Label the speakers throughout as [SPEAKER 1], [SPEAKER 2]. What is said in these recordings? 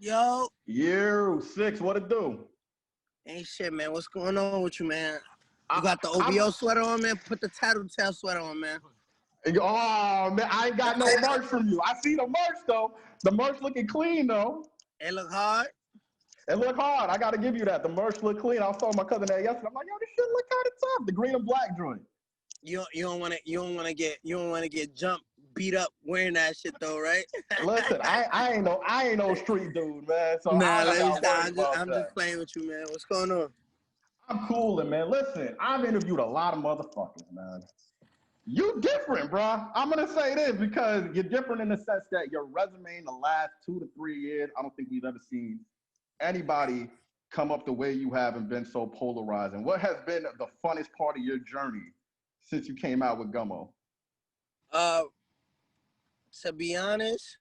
[SPEAKER 1] Yo,
[SPEAKER 2] You six, what it do?
[SPEAKER 1] ain't shit, man. What's going on with you, man? You
[SPEAKER 2] I,
[SPEAKER 1] got the OVO sweater on, man? Put the Tattletale sweater on, man.
[SPEAKER 2] oh man, I ain't got no merch from you. I see the merch though. The merch looking clean though.
[SPEAKER 1] It look hard.
[SPEAKER 2] It look hard. I gotta give you that. The merch look clean. I was telling my cousin that yesterday. I'm like, yo, this shit look kind of tough. The green and black joint.
[SPEAKER 1] You don't want to get jumped, beat up wearing that shit though, right?
[SPEAKER 2] Listen, I ain't no street dude, man. So
[SPEAKER 1] Nah,
[SPEAKER 2] I
[SPEAKER 1] let me
[SPEAKER 2] got
[SPEAKER 1] stop.
[SPEAKER 2] worried about
[SPEAKER 1] I'm
[SPEAKER 2] that.
[SPEAKER 1] just playing with you, man. What's going on?
[SPEAKER 2] I'm coolin', man. Listen, I've interviewed a lot of motherfuckers, man. You different, bro. I'm gonna say this because you're different in the sense that your resume in the last 2 to 3 years, I don't think we've ever seen anybody come up the way you have and been so polarizing. What has been the funnest part of your journey since you came out with Gummo?
[SPEAKER 1] To be honest,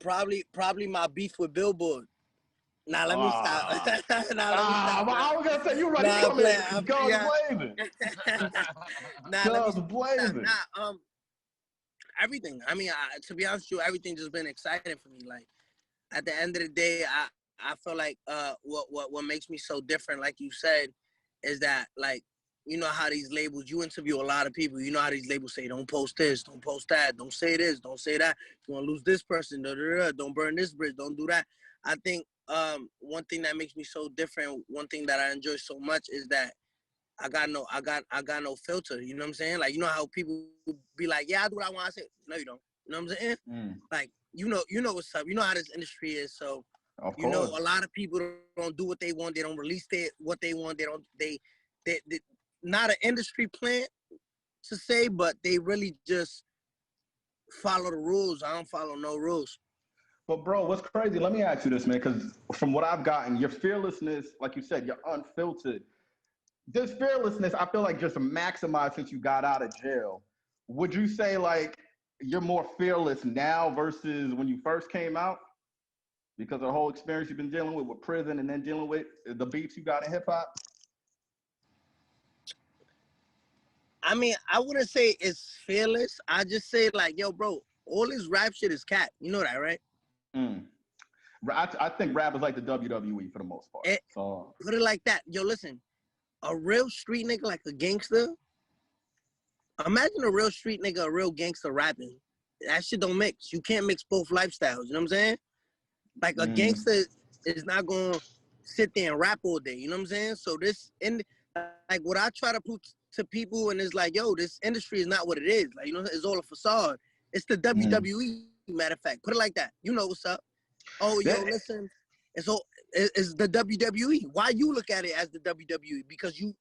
[SPEAKER 1] probably my beef with Billboard. Nah, let me stop. Nah, let me stop.
[SPEAKER 2] I was gonna say you ready
[SPEAKER 1] Nah,
[SPEAKER 2] to come in
[SPEAKER 1] I'm
[SPEAKER 2] guns
[SPEAKER 1] yeah.
[SPEAKER 2] blazing.
[SPEAKER 1] Nah,
[SPEAKER 2] Guns
[SPEAKER 1] let me
[SPEAKER 2] blazing.
[SPEAKER 1] Nah, everything. I mean, to be honest with you, everything just been exciting for me. Like at the end of the day, I feel like what makes me so different, like you said, is that like you know how these labels, you interview a lot of people, you know how these labels say don't post this, don't post that, don't say this, don't say that, you want to lose this person, don't burn this bridge, don't do that. I think one thing that makes me so different, one thing that I enjoy so much is that I got no filter. You know what I'm saying? Like, you know how people be like, yeah, I do what I want. I say, no, you don't. You know what I'm saying? Like, you know what's up. You know how this industry is. So,
[SPEAKER 2] Of
[SPEAKER 1] you know,
[SPEAKER 2] course.
[SPEAKER 1] a lot of people don't do what they want. They don't release what they want. They not an industry plant to say, but they really just follow the rules. I don't follow no rules.
[SPEAKER 2] But bro, what's crazy? Let me ask you this, man, because from what I've gotten, your fearlessness, like you said, you're unfiltered. This fearlessness, I feel like just maximized since you got out of jail. Would you say like you're more fearless now versus when you first came out? Because of the whole experience you've been dealing with prison and then dealing with the beats you got in hip hop?
[SPEAKER 1] I mean, I wouldn't say it's fearless. I just say like, yo, bro, all this rap shit is cat. You know that, right?
[SPEAKER 2] Mm. I think rap is like the WWE for the most part. So
[SPEAKER 1] put it like that. Yo, listen, a real street nigga like a gangster. Imagine a real street nigga, a real gangster rapping. That shit don't mix. You can't mix both lifestyles. You know what I'm saying? Like a gangster is not gonna sit there and rap all day. You know what I'm saying? So like what I try to prove to people, and it's like, yo, this industry is not what it is. Like, you know, it's all a facade. It's the WWE. Matter of fact, put it like that. You know what's up? Oh, yo, listen, it's the WWE. Why you look at it as the WWE? Because you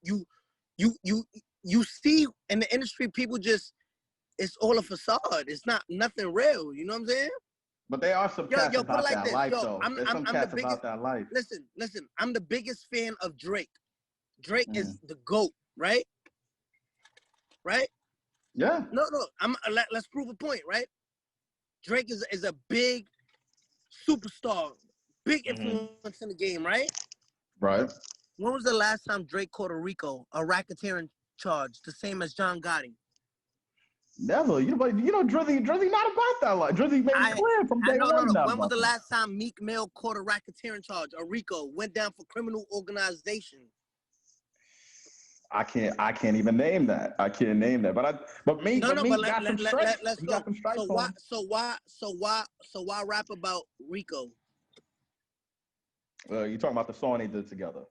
[SPEAKER 1] see in the industry, people just, it's all a facade. It's not nothing real. You know what I'm saying?
[SPEAKER 2] but they are some cats
[SPEAKER 1] Put it
[SPEAKER 2] about
[SPEAKER 1] like
[SPEAKER 2] that
[SPEAKER 1] this.
[SPEAKER 2] life,
[SPEAKER 1] Yo,
[SPEAKER 2] though.
[SPEAKER 1] I'm
[SPEAKER 2] There's some cats
[SPEAKER 1] the biggest,
[SPEAKER 2] about that life.
[SPEAKER 1] Listen. I'm the biggest fan of Drake. Drake is the GOAT, right? Right?
[SPEAKER 2] Yeah.
[SPEAKER 1] No. Let's prove a point, right? Drake is a big superstar, big influence in the game, right?
[SPEAKER 2] Right.
[SPEAKER 1] When was the last time Drake caught a RICO, a racketeering charge, the same as John Gotti?
[SPEAKER 2] Never. You know, Drizzy not about that life. Drizzy made it clear from day one.
[SPEAKER 1] No. When was the last time Meek Mill caught a racketeering charge, a RICO, went down for criminal organization?
[SPEAKER 2] I can't even name that. I can't name that. But Meek got some stripes.
[SPEAKER 1] Let's
[SPEAKER 2] He
[SPEAKER 1] go.
[SPEAKER 2] got some stripes on.
[SPEAKER 1] So why rap about RICO?
[SPEAKER 2] You talking about the song they did together?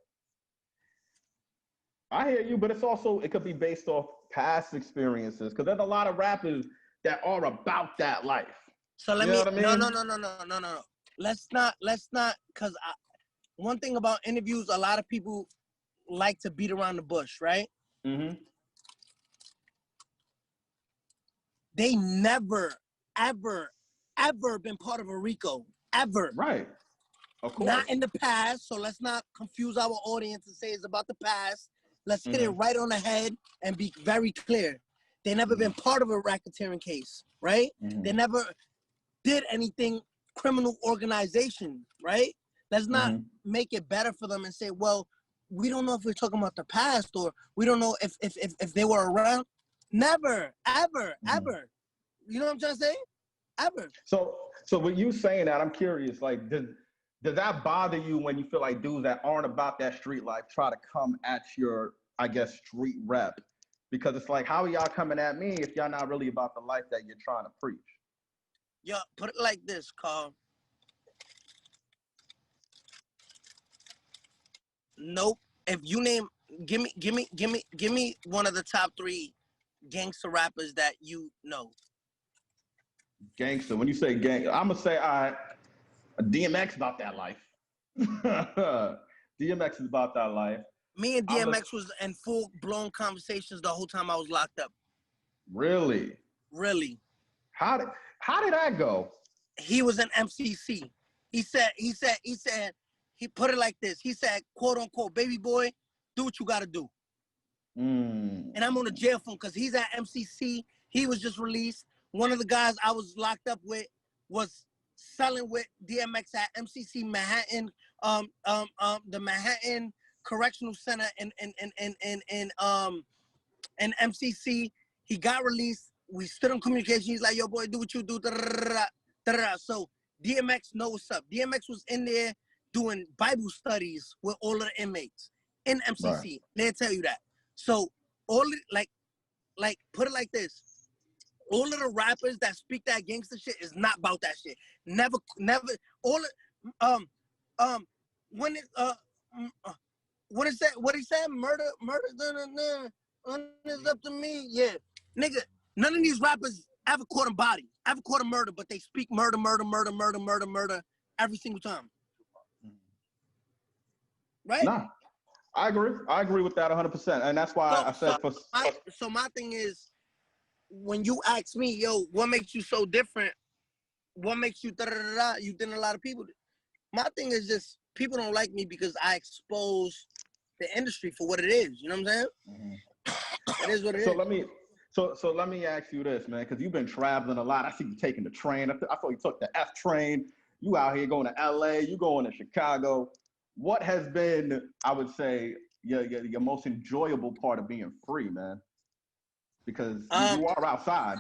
[SPEAKER 2] I hear you, but it could be based off past experiences because there's a lot of rappers that are about that life.
[SPEAKER 1] So let
[SPEAKER 2] you
[SPEAKER 1] me.
[SPEAKER 2] Know what I
[SPEAKER 1] No.
[SPEAKER 2] mean?
[SPEAKER 1] Let's not, because one thing about interviews, a lot of people like to beat around the bush, right? They never, ever been part of a RICO, ever.
[SPEAKER 2] Right. Of course.
[SPEAKER 1] Not in the past, so let's not confuse our audience and say it's about the past. Let's hit it right on the head and be very clear. They never been part of a racketeering case, right? They never did anything criminal organization, right? Let's not make it better for them and say, well, we don't know if we're talking about the past or we don't know if they were around. Never, ever. You know what I'm trying to say? Ever.
[SPEAKER 2] So So with you saying that, I'm curious, like, does that bother you when you feel like dudes that aren't about that street life try to come at your, I guess, street rep? Because it's like, how are y'all coming at me if y'all not really about the life that you're trying to preach?
[SPEAKER 1] Yo, put it like this, Carl. Nope. If you name, give me one of the top 3 gangster rappers that you know.
[SPEAKER 2] Gangster. When you say gang, I'm gonna say, all right, DMX about that life. DMX is about that life.
[SPEAKER 1] Me and DMX was in full blown conversations the whole time I was locked up.
[SPEAKER 2] Really?
[SPEAKER 1] Really.
[SPEAKER 2] How did that go?
[SPEAKER 1] He was an MCC. He put it like this. He said, quote unquote, baby boy, do what you gotta do. And I'm on a jail phone because he's at MCC. He was just released. One of the guys I was locked up with was selling with DMX at MCC Manhattan, the Manhattan Correctional Center in MCC. He got released. We stood on communication. He's like, yo, boy, do what you do. So DMX know what's up. DMX was in there doing Bible studies with all of the inmates in MCC. Right. They'll tell you that. So all like put it like this. All of the rappers that speak that gangster shit is not about that shit. Never. All when it what is that? What he said? Murder. It's up to me. Yeah, nigga. None of these rappers ever caught a body, ever caught a murder, but they speak murder every single time. Right?
[SPEAKER 2] Nah, I agree. I agree with that 100%, and that's why I said.
[SPEAKER 1] So my thing is, when you ask me, yo, what makes you so different? What makes you you than a lot of people? My thing is just people don't like me because I expose the industry for what it is. You know what I'm saying? Mm-hmm. It is what it is.
[SPEAKER 2] So let me ask you this, man, because you've been traveling a lot. I see you taking the train. I thought you took the F train. You out here going to LA. You going to Chicago. What has been, I would say, your most enjoyable part of being free, man? Because you are outside.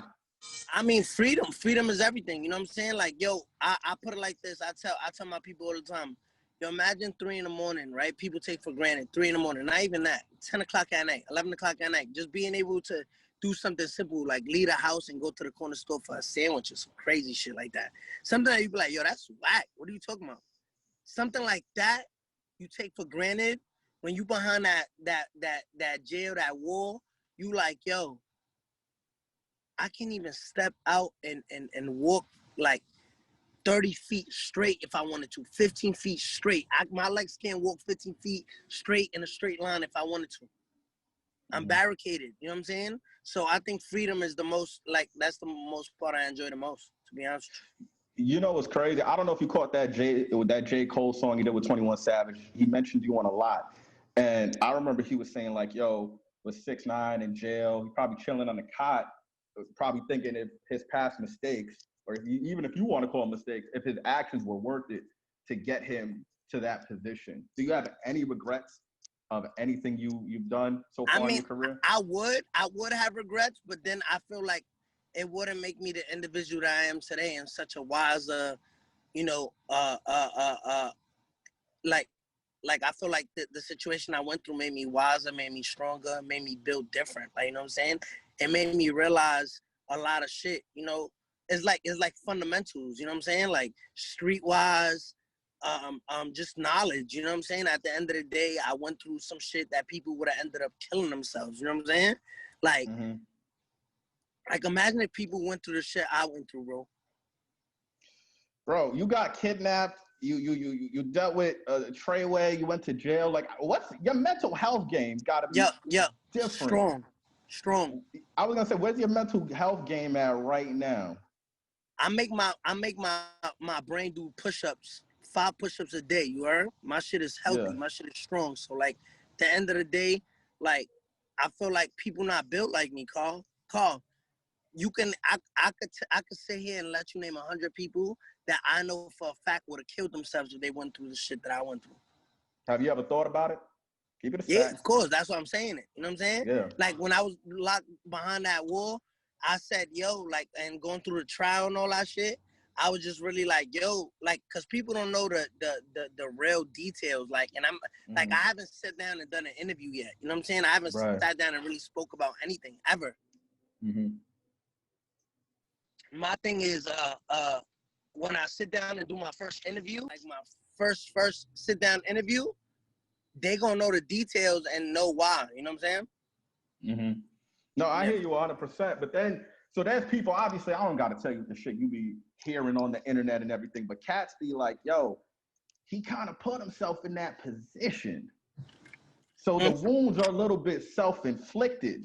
[SPEAKER 1] I mean, freedom. Freedom is everything. You know what I'm saying? Like, yo, I put it like this. I tell my people all the time. Yo, imagine 3 a.m, right? People take for granted 3 a.m. Not even that. 10 o'clock at night, 11 o'clock at night. Just being able to do something simple like leave the house and go to the corner store for a sandwich or some crazy shit like that. Something that you be like, yo, that's whack. What are you talking about? Something like that you take for granted when you behind that jail, that wall. You like, yo, I can't even step out and walk like 30 feet straight if I wanted to, 15 feet straight. My legs can't walk 15 feet straight in a straight line if I wanted to. I'm barricaded, you know what I'm saying? So I think freedom is the most, like, that's the most part I enjoy the most, to be honest.
[SPEAKER 2] You know what's crazy? I don't know if you caught that J. Cole song he did with 21 Savage. He mentioned you on a lot. And I remember he was saying, like, yo, with 6ix9ine in jail, he probably chilling on the cot, probably thinking if his past mistakes, or even if you want to call them mistakes, if his actions were worth it to get him to that position. Do you have any regrets of anything you've done so far in your career?
[SPEAKER 1] I would have regrets, but then I feel like it wouldn't make me the individual that I am today and such a wiser, you know, like I feel like the situation I went through made me wiser, made me stronger, made me build different. Like, you know what I'm saying? It made me realize a lot of shit, you know. It's like fundamentals, you know what I'm saying? Like streetwise, just knowledge, you know what I'm saying? At the end of the day, I went through some shit that people would have ended up killing themselves, you know what I'm saying? Like, like imagine if people went through the shit I went through, bro.
[SPEAKER 2] Bro, you got kidnapped. You dealt with Treyway. You went to jail. Like, what's your mental health game? Got to be different.
[SPEAKER 1] Strong.
[SPEAKER 2] I was gonna say, where's your mental health game at right now?
[SPEAKER 1] I make my brain do push-ups, 5 push-ups a day. You heard? My shit is healthy. Yeah. My shit is strong. So like, at the end of the day, like, I feel like people not built like me, Carl. You can I could sit here and let you name 100 people that I know for a fact would have killed themselves if they went through the shit that I went through.
[SPEAKER 2] Have you ever thought about it? Keep it a
[SPEAKER 1] Yeah,
[SPEAKER 2] fact.
[SPEAKER 1] of course. That's what I'm saying. You know what I'm saying?
[SPEAKER 2] Yeah.
[SPEAKER 1] Like when I was locked behind that wall, I said, yo, like, and going through the trial and all that shit, I was just really like, yo, like, cause people don't know the real details. Like, and I'm like, I haven't sat down and done an interview yet. You know what I'm saying? I haven't sat down and really spoke about anything ever. My thing is, when I sit down and do my first interview, like my first sit down interview, they gonna know the details and know why. You know what I'm saying?
[SPEAKER 2] No, I hear you 100%. But then, so there's people, obviously, I don't got to tell you the shit you be hearing on the internet and everything, but cats be like, yo, he kind of put himself in that position. So the wounds are a little bit self-inflicted.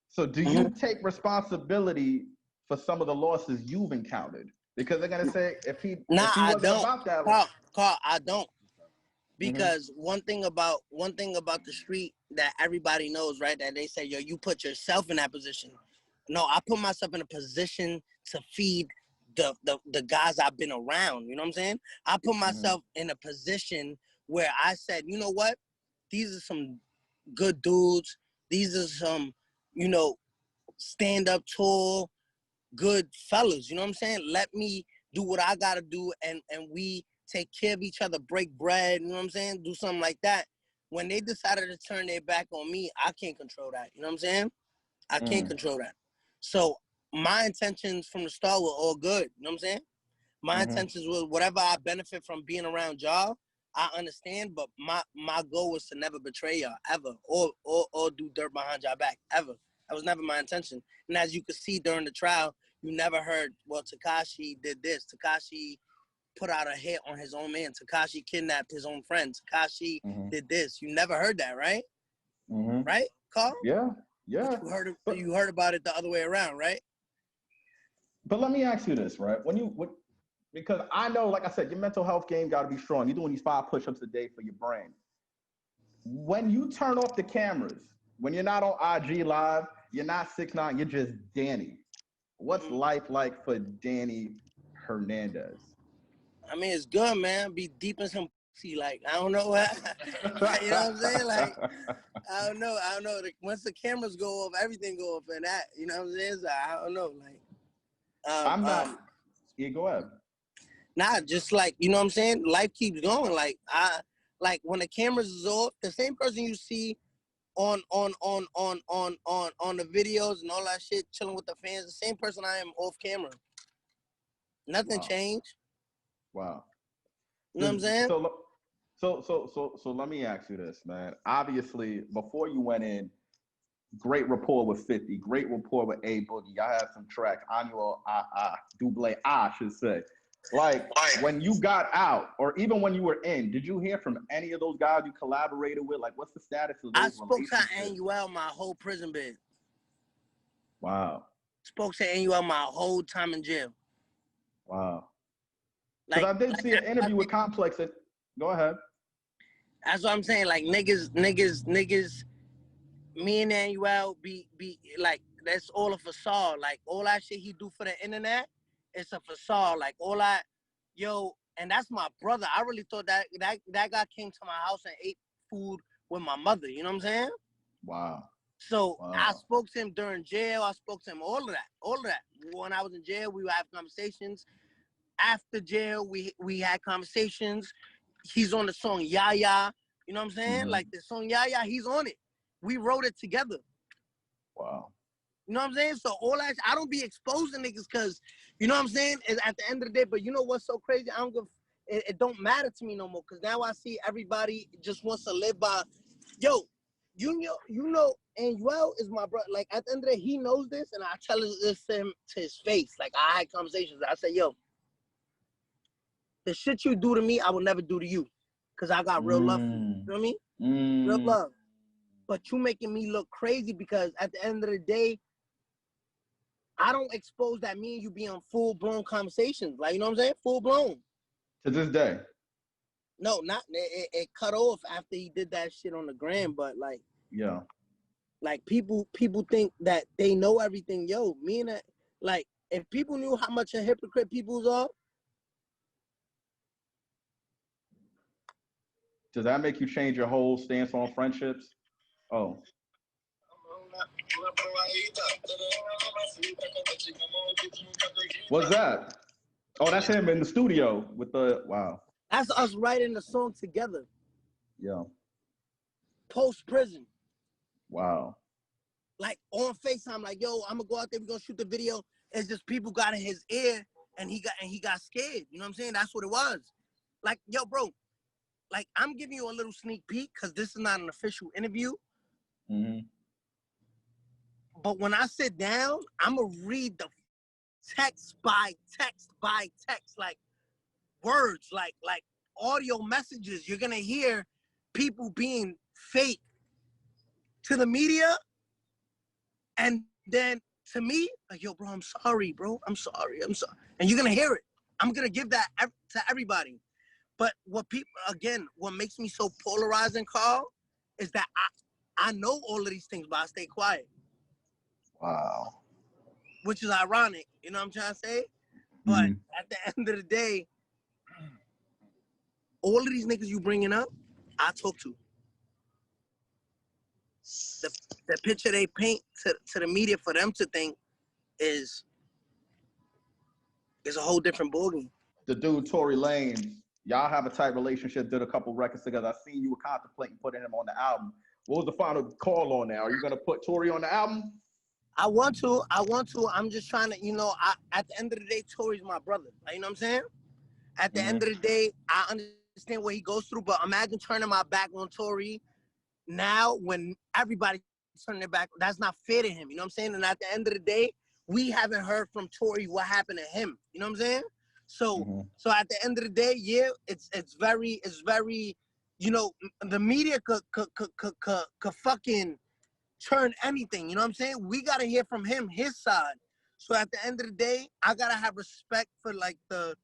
[SPEAKER 2] So do you take responsibility for some of the losses you've encountered? Because they're going to say, if he wasn't about that.
[SPEAKER 1] Carl, I don't. Because one thing about the street that everybody knows, right? That they say, yo, you put yourself in that position. No, I put myself in a position to feed the guys I've been around. You know what I'm saying? I put myself in a position where I said, you know what? These are some good dudes. These are some, you know, stand up tall, good fellas. You know what I'm saying? Let me do what I gotta do, and we take care of each other, break bread. You know what I'm saying? Do something like that. When they decided to turn their back on me, I can't control that. You know what I'm saying? I can't control that. So my intentions from the start were all good. You know what I'm saying? My intentions was whatever I benefit from being around y'all, I understand, but my goal was to never betray y'all, ever, or do dirt behind y'all back, ever. That was never my intention. And as you could see during the trial, you never heard, well, Tekashi did this. Tekashi put out a hit on his own man. Tekashi kidnapped his own friend. Tekashi did this. You never heard that, right? Right, Carl?
[SPEAKER 2] Yeah.
[SPEAKER 1] But you heard about it the other way around, right?
[SPEAKER 2] But let me ask you this, right? Because I know, like I said, your mental health game got to be strong. You're doing these 5 push-ups a day for your brain. When you turn off the cameras, when you're not on IG Live, you're not 6ix9ine, you're just Danny. What's life like for Danny Hernandez?
[SPEAKER 1] I mean, it's good, man. Be deep in some pussy, like, I don't know what, you know what I'm saying? Like, I don't know. Like, once the cameras go off, everything go off, and that, you know what I'm saying? So, I don't know, like.
[SPEAKER 2] I'm not. Yeah, go ahead.
[SPEAKER 1] Nah, just like, you know what I'm saying? Life keeps going. Like, when the cameras is off, the same person you see on the videos and all that shit, chilling with the fans, the same person I am off camera. Nothing changed.
[SPEAKER 2] Wow.
[SPEAKER 1] You know what I'm saying?
[SPEAKER 2] So let me ask you this, man. Obviously, before you went in, great rapport with 50, great rapport with A Boogie. I had some tracks, Annual Double I should say. Like, when you got out, or even when you were in, did you hear from any of those guys you collaborated with? Like, what's the status of those relationships?
[SPEAKER 1] I spoke to Annual my whole prison bid.
[SPEAKER 2] Wow.
[SPEAKER 1] Spoke to Annual my whole time in jail.
[SPEAKER 2] Wow. Because I did see an interview with Complex. Go ahead.
[SPEAKER 1] That's what I'm saying. Like, niggas, me and Annual be like, that's all a facade. Like, all that shit he do for the internet, it's a facade. Like, and that's my brother. I really thought that guy came to my house and ate food with my mother. You know what I'm saying?
[SPEAKER 2] Wow.
[SPEAKER 1] So I spoke to him during jail. I spoke to him all of that. When I was in jail, we would have conversations. After jail, we had conversations. He's on the song Yaya. You know what I'm saying? Like, the song Yaya, he's on it. We wrote it together.
[SPEAKER 2] Wow.
[SPEAKER 1] You know what I'm saying? So all that, I don't be exposing niggas because, you know what I'm saying? At the end of the day, but you know what's so crazy? It don't matter to me no more because now I see everybody just wants to live by, yo, you know, Annual is my brother. Like, at the end of the day, he knows this, and I tell this to him to his face. Like, I had conversations. I say, yo, the shit you do to me, I will never do to you because I got real love for you. You know what I mean? Real love. But you making me look crazy because at the end of the day, I don't expose that me and you be on full-blown conversations. Like, you know what I'm saying? Full-blown.
[SPEAKER 2] To this day?
[SPEAKER 1] No, not, it cut off after he did that shit on the gram, but like,
[SPEAKER 2] yeah.
[SPEAKER 1] Like, people think that they know everything. Yo, me and that, like, if people knew how much a hypocrite people are.
[SPEAKER 2] Does that make you change your whole stance on friendships? Oh. What's that? Oh, that's him in the studio with the wow.
[SPEAKER 1] That's us writing the song together.
[SPEAKER 2] Yeah.
[SPEAKER 1] Post prison.
[SPEAKER 2] Wow.
[SPEAKER 1] Like on FaceTime, like, yo, I'm gonna go out there, we're gonna shoot the video. It's just people got in his ear and he got scared. You know what I'm saying? That's what it was. Like, yo, bro, like I'm giving you a little sneak peek because this is not an official interview.
[SPEAKER 2] Mm-hmm.
[SPEAKER 1] But when I sit down, I'm gonna read the text by text by text, like words, like audio messages. You're gonna hear people being fake to the media, and then to me, like, yo, bro, I'm sorry, bro. I'm sorry. And you're gonna hear it. I'm gonna give that to everybody. But what makes me so polarizing, Carl, is that I know all of these things, but I stay quiet.
[SPEAKER 2] Wow.
[SPEAKER 1] Which is ironic, you know what I'm trying to say? But at the end of the day, all of these niggas you bringing up, I talk to. The picture they paint to the media for them to think is a whole different ballgame.
[SPEAKER 2] The dude, Tory Lanez, y'all have a tight relationship, did a couple records together. I seen you were contemplating putting him on the album. What was the final call on that? Are you gonna put Tory on the album?
[SPEAKER 1] I want to. I'm just trying to, at the end of the day, Tory's my brother. You know what I'm saying? At the end of the day, I understand what he goes through, but imagine turning my back on Tory now when everybody's turning their back. That's not fair to him. You know what I'm saying? And at the end of the day, we haven't heard from Tory what happened to him. You know what I'm saying? So at the end of the day, yeah, it's very, the media could fucking turn anything, you know what I'm saying? We gotta hear from him, his side. So at the end of the day, I gotta have respect for like the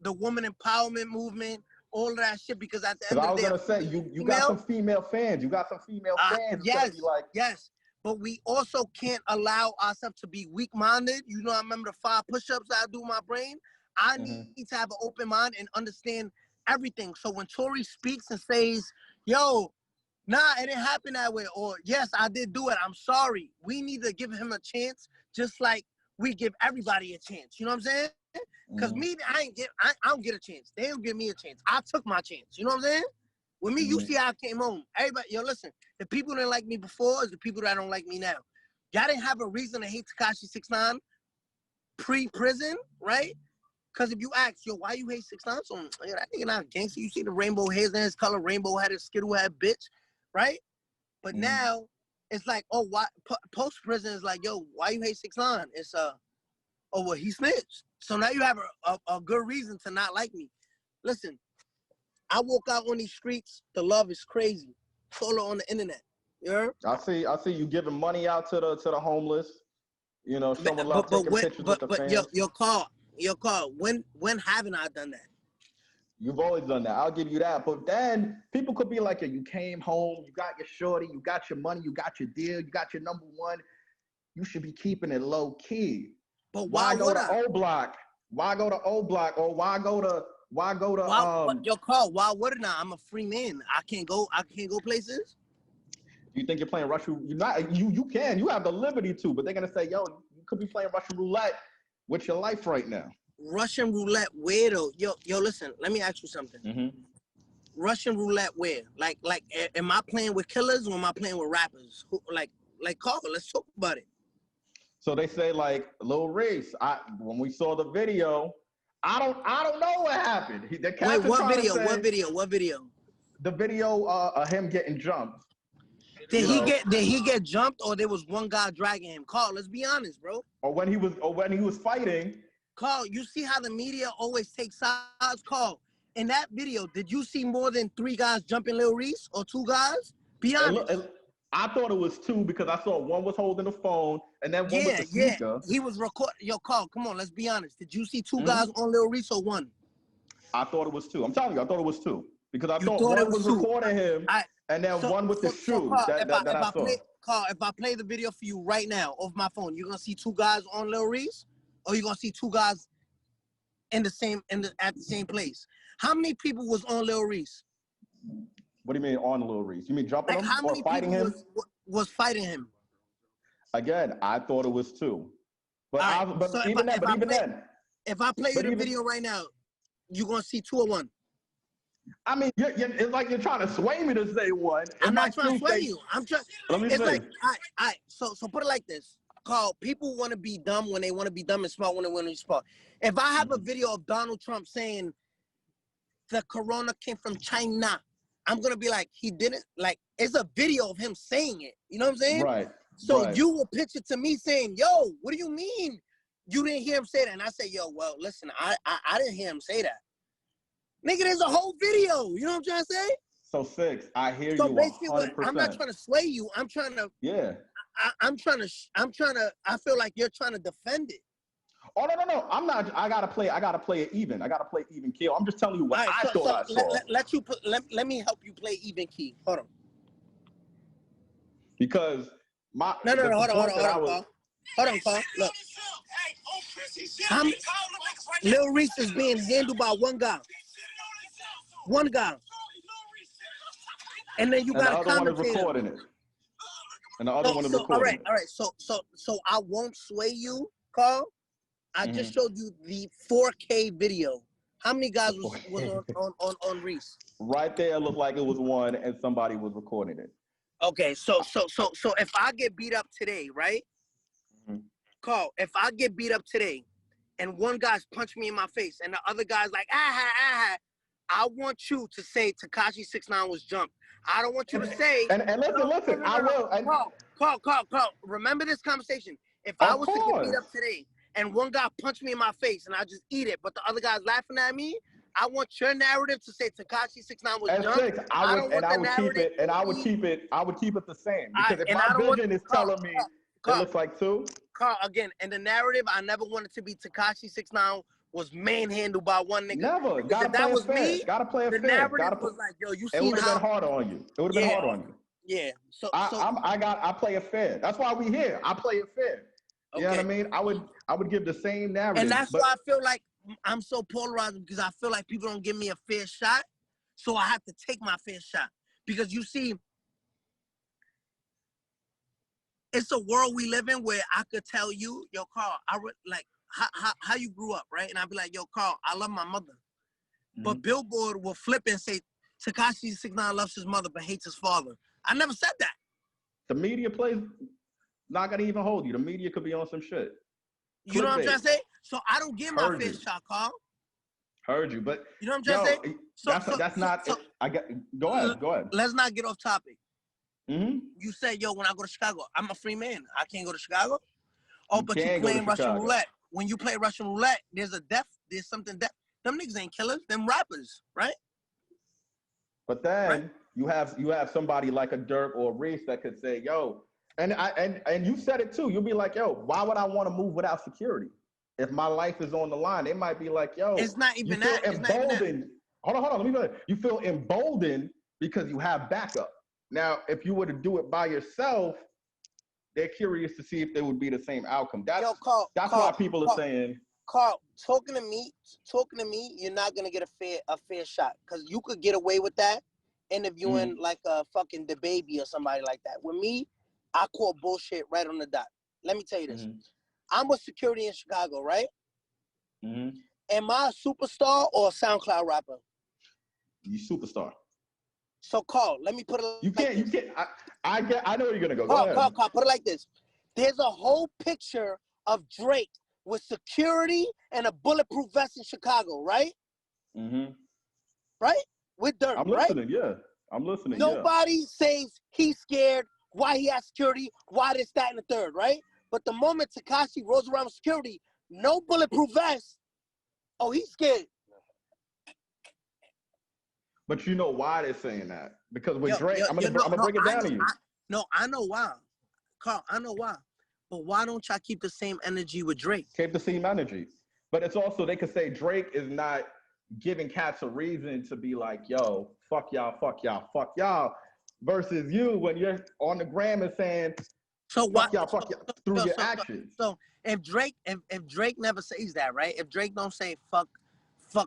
[SPEAKER 1] woman empowerment movement, all of that shit, because at the end of the day,
[SPEAKER 2] I was gonna say you got some female fans. You got some female fans.
[SPEAKER 1] Yes. But we also can't allow ourselves to be weak-minded. I remember the 5 push-ups I do in my brain. I need to have an open mind and understand everything. So when Tory speaks and says, yo, nah, it didn't happen that way, or yes, I did do it, I'm sorry. We need to give him a chance, just like we give everybody a chance. You know what I'm saying? Because me, I don't get a chance. They don't give me a chance. I took my chance. You know what I'm saying? With me, you see how I came home. Everybody, yo, listen, the people that didn't like me before is the people that don't like me now. Y'all didn't have a reason to hate Tekashi69 pre-prison, right? Because if you ask, yo, why you hate 6ix9ine? So, that nigga not gangster. You see the rainbow hairs in his color, rainbow headed, skittle head bitch, right? But now, it's like, oh, why? Post-prison is like, yo, why you hate 6ix9ine? It's, oh, well, he snitched. So now you have a good reason to not like me. Listen, I walk out on these streets, the love is crazy. Solo on the internet. You heard?
[SPEAKER 2] I see you giving money out to the homeless. Showing love, taking pictures with the fans.
[SPEAKER 1] Your call. When haven't I done that?
[SPEAKER 2] You've always done that. I'll give you that. But then people could be like, you came home, you got your shorty, you got your money, you got your deal, you got your number one. You should be keeping it low key.
[SPEAKER 1] But why go to
[SPEAKER 2] O Block? Why go to O Block? Or why go to
[SPEAKER 1] your call? Why wouldn't I? I'm a free man. I can't go places.
[SPEAKER 2] You think you're playing Russian? You're not. You can. You have the liberty to, but they're gonna say, yo, you could be playing Russian roulette with your life right now.
[SPEAKER 1] Russian roulette where though? Yo, listen. Let me ask you something. Russian roulette where? Like, am I playing with killers or am I playing with rappers? Like, Carl, let's talk about it.
[SPEAKER 2] So they say like Lil Reese. When we saw the video, I don't know what happened.
[SPEAKER 1] Wait, what video? What video?
[SPEAKER 2] The video of him getting jumped.
[SPEAKER 1] Did he get jumped, or there was one guy dragging him? Carl, let's be honest, bro.
[SPEAKER 2] Or when he was fighting.
[SPEAKER 1] Carl, you see how the media always takes sides? Carl, in that video, did you see more than 3 guys jumping Lil Reese or 2 guys? Be honest.
[SPEAKER 2] I thought it was 2 because I saw one was holding the phone and then one with the speaker.
[SPEAKER 1] He was recording. Yo, Carl, come on, let's be honest. Did you see 2 guys on Lil Reese or 1?
[SPEAKER 2] I thought it was 2. I'm telling you, I thought it was 2 because I thought one was recording him and then one with the shoe
[SPEAKER 1] Carl,
[SPEAKER 2] that I saw.
[SPEAKER 1] Carl, if I play the video for you right now off my phone, you're gonna see 2 guys on Lil Reese, or you're gonna see 2 guys at the same place. How many people was on Lil Reese?
[SPEAKER 2] What do you mean on Lil Reese? You mean jumping him or fighting him?
[SPEAKER 1] Was fighting him?
[SPEAKER 2] Again, I thought it was 2. But
[SPEAKER 1] right,
[SPEAKER 2] even then,
[SPEAKER 1] If I play you the video right now, you're gonna see 2 or 1.
[SPEAKER 2] I mean, it's like you're trying to sway me to say one.
[SPEAKER 1] I'm not trying to sway you. I'm trying. It's like, all right. So put it like this. Carl, people want to be dumb when they want to be dumb and smart when they want to be smart. If I have a video of Donald Trump saying the corona came from China, I'm gonna be like, he didn't. Like, it's a video of him saying it. You know what I'm saying?
[SPEAKER 2] Right.
[SPEAKER 1] So you will pitch it to me saying, yo, what do you mean you didn't hear him say that? And I say, yo, well, listen, I didn't hear him say that. Nigga, there's a whole video. You know what I'm trying to say?
[SPEAKER 2] So 6, I hear you.
[SPEAKER 1] So basically,
[SPEAKER 2] 100%.
[SPEAKER 1] I'm not trying to sway you. I'm trying to.
[SPEAKER 2] Yeah.
[SPEAKER 1] I'm trying to. I feel like you're trying to defend it.
[SPEAKER 2] Oh no! I'm not. I gotta play it even. I gotta play even key. I'm just telling you what I thought I saw.
[SPEAKER 1] Let me help you play even key. Hold on.
[SPEAKER 2] Because my
[SPEAKER 1] no. Hold on, Paul. Look. Lil Reese is being handled by one guy. And then you got a commentator.
[SPEAKER 2] And the other one is recording it. And the other one is recording it.
[SPEAKER 1] All right. So I won't sway you, Carl. I just showed you the 4K video. How many guys was on Reese?
[SPEAKER 2] Right there, it looked like it was one, and somebody was recording it.
[SPEAKER 1] Okay, so if I get beat up today, right? Carl, if I get beat up today, and one guy's punched me in my face, and the other guy's like, I want you to say Tekashi69 was jumped. I don't want you to say.
[SPEAKER 2] And listen, I will.
[SPEAKER 1] Carl, remember this conversation. If I was to get beat up today, and one guy punched me in my face, and I just eat it, but the other guy's laughing at me, I want your narrative to say Tekashi69 was jumped. I
[SPEAKER 2] would keep it the same. Because if my vision is telling me it looks like 2.
[SPEAKER 1] Carl, again, in the narrative, I never wanted to be Tekashi69 was manhandled by one nigga.
[SPEAKER 2] Never. Gotta play it fair. Gotta play it fair.
[SPEAKER 1] The narrative was like, yo, you see how...
[SPEAKER 2] It would have been harder on you. It would have been harder on you.
[SPEAKER 1] Yeah. So
[SPEAKER 2] I play it fair. That's why we here. I play it fair. You know what I mean? I would give the same narrative.
[SPEAKER 1] And that's why I feel like I'm so polarized, because I feel like people don't give me a fair shot. So I have to take my fair shot. Because you see, it's a world we live in where I could tell you, yo, Carl, how you grew up, right? And I'd be like, yo, Carl, I love my mother. But Billboard will flip and say, Tekashi69 loves his mother but hates his father. I never said that.
[SPEAKER 2] The media plays not gonna even hold you. The media could be on some shit.
[SPEAKER 1] You know what I'm trying to say? So I don't get my fair shot, Carl.
[SPEAKER 2] Heard you, but
[SPEAKER 1] you know what I'm trying to say?
[SPEAKER 2] That's not. Go ahead.
[SPEAKER 1] Let's not get off topic. You said, yo, when I go to Chicago, I'm a free man. I can't go to Chicago. Oh, but you playing Russian roulette. When you play Russian roulette, there's something death. Them niggas ain't killers, them rappers, right?
[SPEAKER 2] But then you have somebody like a Dirk or a Reese that could say, yo, and you said it too. You'll be like, yo, why would I want to move without security? If my life is on the line, they might be like, yo,
[SPEAKER 1] it's not even that.
[SPEAKER 2] Hold on. Let me go. You feel emboldened because you have backup. Now, if you were to do it by yourself, they're curious to see if there would be the same outcome. That's why people are saying.
[SPEAKER 1] Carl, talking to me, you're not gonna get a fair shot, because you could get away with that interviewing like a fucking DaBaby or somebody like that. With me, I call bullshit right on the dot. Let me tell you this. I'm a security in Chicago, right? Am I a superstar or a SoundCloud rapper?
[SPEAKER 2] You superstar.
[SPEAKER 1] So Carl, let me put it.
[SPEAKER 2] You can't. I know where you're gonna go.
[SPEAKER 1] Carl, put it like this. There's a whole picture of Drake with security and a bulletproof vest in Chicago, right? Right? With Dirk,
[SPEAKER 2] I'm listening. Yeah, I'm listening.
[SPEAKER 1] Nobody says he's scared. Why he has security? Why this, that, and the third, right? But the moment Tekashi rolls around with security, no bulletproof vest. Oh, he's scared.
[SPEAKER 2] But you know why they're saying that? Because with Drake, I'm gonna break it down to you.
[SPEAKER 1] I know why. Carl, I know why. But why don't y'all keep the same energy with Drake?
[SPEAKER 2] Keep the same energy. But it's also, they could say Drake is not giving cats a reason to be like, yo, fuck y'all, versus you when you're on the gram and saying, fuck y'all, through your actions.
[SPEAKER 1] So if Drake never says that, right? If Drake don't say fuck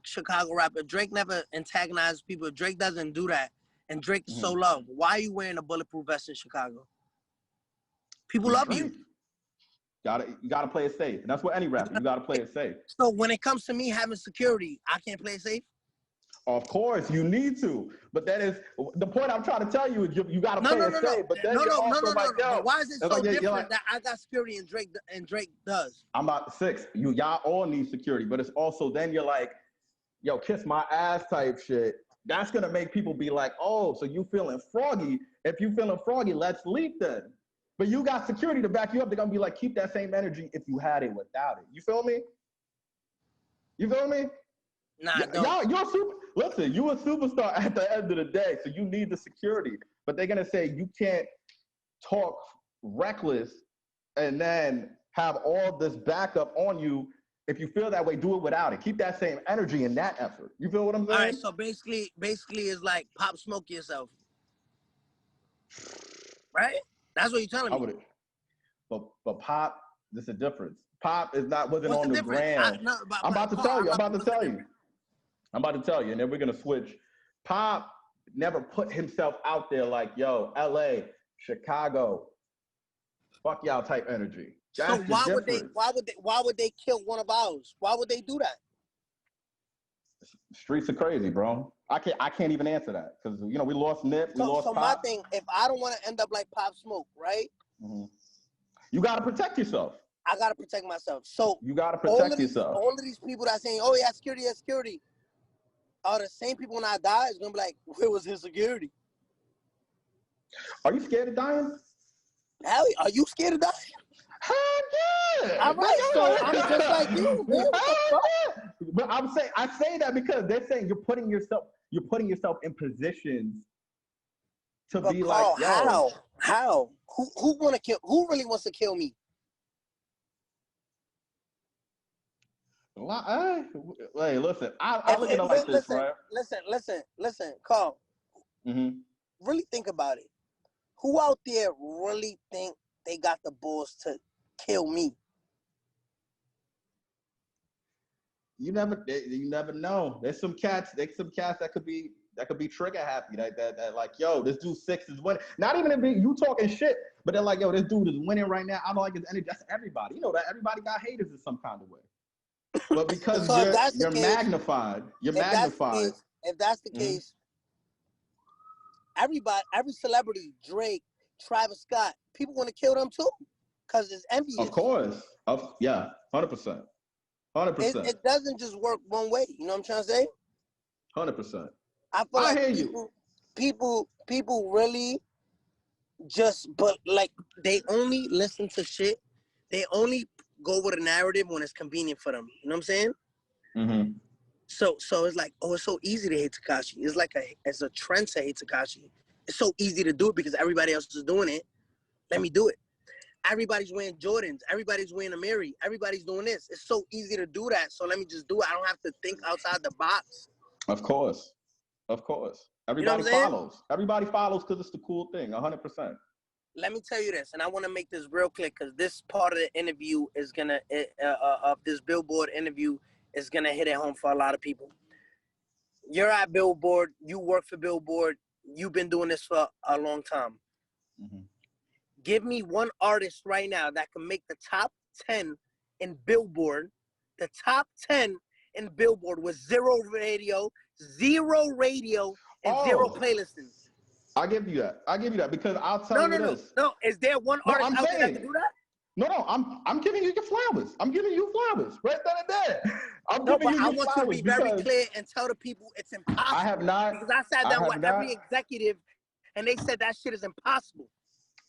[SPEAKER 1] Chicago rap, if Drake never antagonizes people, if Drake doesn't do that, and Drake is so loved, why are you wearing a bulletproof vest in Chicago? People love you.
[SPEAKER 2] You gotta play it safe. And that's what any rapper, you gotta play it safe.
[SPEAKER 1] So when it comes to me having security, I can't play it safe?
[SPEAKER 2] Of course, you need to. But that is the point I'm trying to tell you is you gotta play it safe. But then you're also like, yo.
[SPEAKER 1] But why is it so
[SPEAKER 2] like,
[SPEAKER 1] different
[SPEAKER 2] like,
[SPEAKER 1] that I got security and Drake does?
[SPEAKER 2] I'm about 6. Y'all all need security, but it's also then you're like, yo, kiss my ass type shit. That's gonna make people be like, oh, so you feeling froggy. If you feeling froggy, let's leak then. But you got security to back you up. They're gonna be like, keep that same energy if you had it without it. You feel me? You feel me?
[SPEAKER 1] Nah, don't.
[SPEAKER 2] Listen, you a superstar at the end of the day, so you need the security. But they're gonna say you can't talk reckless and then have all this backup on you. If you feel that way, do it without it. Keep that same energy in that effort. You feel what I'm saying?
[SPEAKER 1] All right, so basically it's like Pop Smoke yourself. Right? That's what you're telling me.
[SPEAKER 2] But Pop, there's a difference. Pop wasn't
[SPEAKER 1] What's
[SPEAKER 2] on the gram. I'm about to tell you. I'm about to tell you, and then we're gonna switch. Pop never put himself out there like, yo, LA, Chicago, fuck y'all type energy. That's
[SPEAKER 1] so why would they kill one of ours? Why would they do that?
[SPEAKER 2] Streets are crazy, bro. I can't even answer that because we lost Nip, we lost Pop.
[SPEAKER 1] So my thing, if I don't want to end up like Pop Smoke, right?
[SPEAKER 2] Mm-hmm. You gotta protect yourself.
[SPEAKER 1] I gotta protect myself. So
[SPEAKER 2] you gotta protect yourself.
[SPEAKER 1] All of these people that saying, "Oh, yeah, security," are the same people when I die. It's gonna be like, where was his security?
[SPEAKER 2] Are you scared of dying?
[SPEAKER 1] Hell, are you scared of dying?
[SPEAKER 2] Hell yeah!
[SPEAKER 1] All right, so I'm just like you, man.
[SPEAKER 2] But I say that because they're saying you're putting yourself in positions to be
[SPEAKER 1] Carl,
[SPEAKER 2] like, yo.
[SPEAKER 1] How? Who really wants to kill me?
[SPEAKER 2] Hey, listen. I look at it like this, right?
[SPEAKER 1] Listen, Carl.
[SPEAKER 2] Mm-hmm.
[SPEAKER 1] Really think about it. Who out there really think they got the balls to kill me?
[SPEAKER 2] You never know. There's some cats that could be trigger happy. That like, yo, this dude 6 is winning. Not even if you talking shit, but they're like, yo, this dude is winning right now. I don't like his energy. That's everybody. You know that everybody got haters in some kind of way. But because you're magnified,
[SPEAKER 1] if that's the case, every celebrity, Drake, Travis Scott, people want to kill them too, because it's envious.
[SPEAKER 2] Of course. 100%. 100%.
[SPEAKER 1] It doesn't just work one way. You know what I'm trying to say?
[SPEAKER 2] 100%.
[SPEAKER 1] I feel like people really but like they only listen to shit. They only go with a narrative when it's convenient for them. You know what I'm saying?
[SPEAKER 2] Mm-hmm.
[SPEAKER 1] So it's like, oh, it's so easy to hate Tekashi. It's like it's a trend to hate Tekashi. It's so easy to do it because everybody else is doing it. Let me do it. Everybody's wearing Jordans. Everybody's wearing Amiri. Everybody's doing this. It's so easy to do that. So let me just do it. I don't have to think outside the box.
[SPEAKER 2] Of course. Everybody follows. Everybody follows because it's the cool thing. 100%.
[SPEAKER 1] Let me tell you this, and I want to make this real clear because this part of the interview is of this Billboard interview is gonna hit it home for a lot of people. You're at Billboard. You work for Billboard. You've been doing this for a long time.
[SPEAKER 2] Mm-hmm.
[SPEAKER 1] Give me one artist right now that can make the top 10 in Billboard. The top 10 in Billboard with zero radio, and zero playlisting.
[SPEAKER 2] I give you that because I'll tell you this.
[SPEAKER 1] No, is there one artist out there that can do that?
[SPEAKER 2] No, I'm giving you your flowers. I'm giving you flowers right then and there. I
[SPEAKER 1] want you to be very clear and tell the people it's impossible.
[SPEAKER 2] I have not.
[SPEAKER 1] Because I sat down with every executive and they said that shit is impossible.